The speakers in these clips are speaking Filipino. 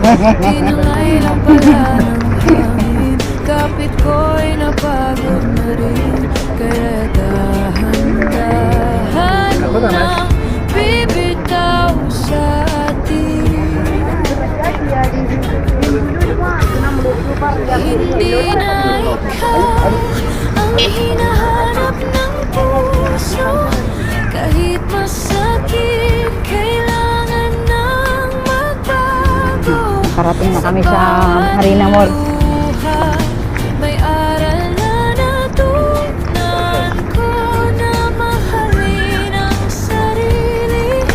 Tinangay lang pala ng hangin. Kapit ko'y napagod na rin. Kaya dahan-dahan na bibitaw sa atin. Hindi na ikaw ang hinahanap ng puso. Kahit masakit, kailangan nang magbago. Nakarating na kami sa Marina Mall. May aral na natutunan ko na mahalin ang sarili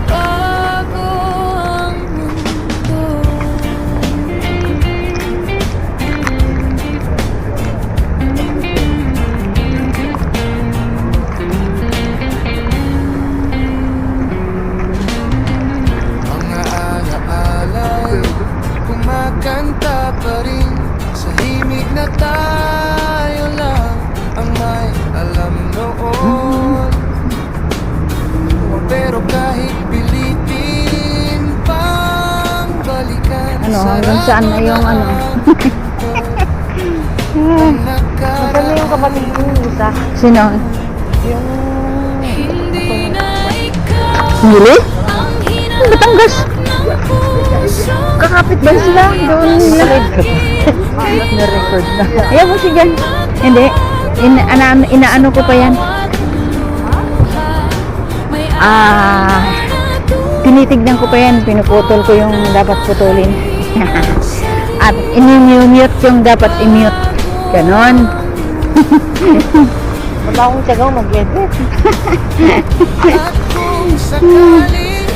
bago ang mundo. Mga alaala'y kumakanta pa rin. Sa himig na tayo lang ang may alam noon. Pero kahit pilitin pang balikan, Ano, hanggang saan na yung ano? Nasaan yung kapatid ko isa? Sino? hindi na ikaw Hili? ang Batangas. hinahanap ng puso. Kakapit ba sila? Doon nila. Na-record na. Ayaw mo sige. Hindi. Inaano ko pa yan. Tinitignan ko pa yan. Pinuputol ko yung dapat putulin. At ini-mute yung dapat i-mute. Ganon. Wala akong tiyagaw mag-edit. At kung sakaling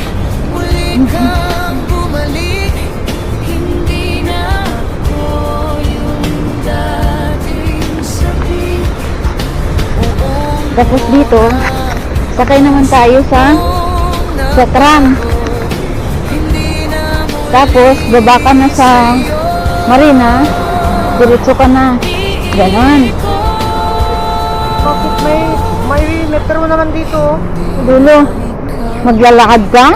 muli kang bumalik, hindi na ako yung dating sabi. Tapos dito, sakay naman tayo sa tram. Tapos, baba ka na sa Marina, diretso ka na. Ganon. Bakit may metro naman dito? Dulo, maglalakad ka?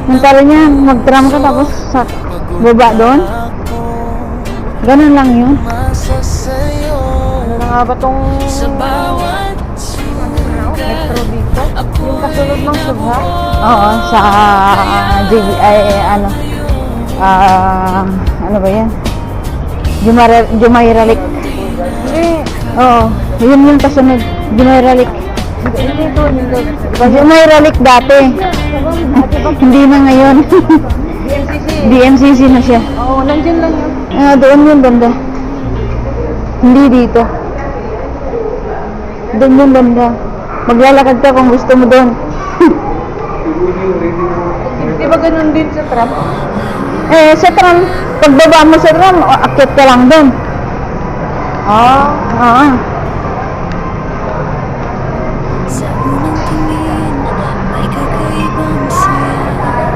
Mantala niya, mag-tram ka tapos sa baba doon. Ganon lang yun. Ano na nga ba tong Sa bawat metro dito? Yung kasunod ng Subha? Oo, sa ano ba yan? Jumayralik. Hindi. Oo, yun yung kasunod. Jumayralik. Hindi doon. Jumayralik dati. Hindi na ngayon. BMCC. DMCC na siya. Oo, nandyan lang yun. Doon yun banda. Hindi dito. Doon yun banda. Maglalakad ka kung gusto mo doon. Di ba ganun din sa tram? Sa tram, pagbaba mo sa tram, akit ka lang doon. Oo. sa unang tingin, may kakaibang saya.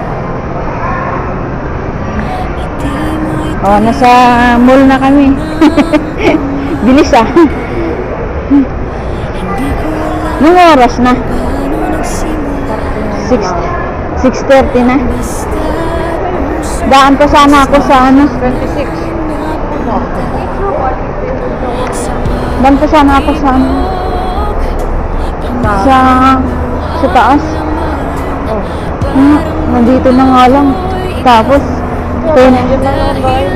Ngiti mo'y Nasa mall na kami. Bilis hindi ko alam Anong oras na? paano nagsimula. 6:30 na. Basta puso Daan pa sana ako sa 26. Daan pa sana ako sa sa taas. Nandito na nga lang. Tapos, Nandyan lang ang bahay.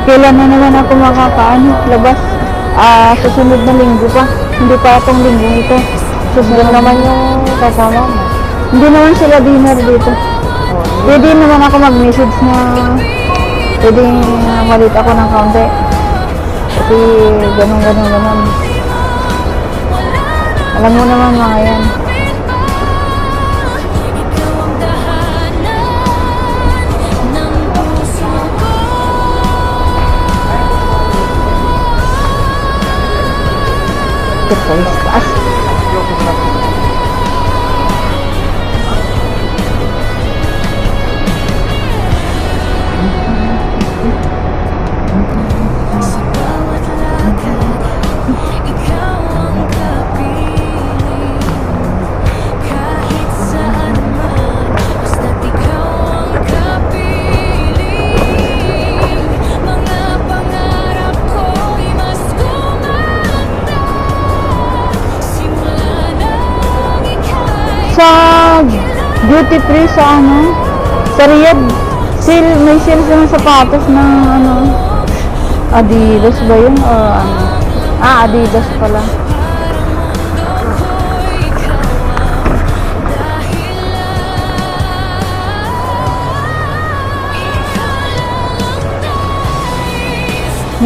kailan na naman ako labas? Susunod na linggo pa. Hindi pa itong linggo ito. Susunod naman yung Kasama mo. Hindi naman sila dinner dito. Pwede naman ako mag-message na pwede malit ako ng kaunti. Kasi ganun. Alam mo naman mga yan. ikaw ang dahanan ng puso ko. Ito po is taas. Sa bawat lakad, ikaw ang kapiling. Kahit saan man, basta't ikaw ang kapiling. Sa duty free sa ano, sa Riyadh, may sale ng sapatos na ano, Adidas ba yun o ano? Adidas pala.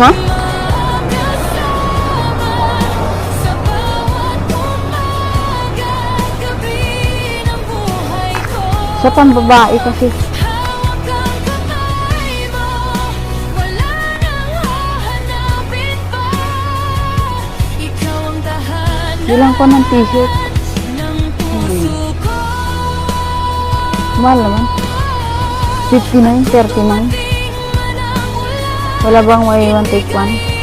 Ha? Sa pambabae kasi. Bilang ko ng t-shirt. Mahal naman. 59, 39. Wala bang may 1 take 1?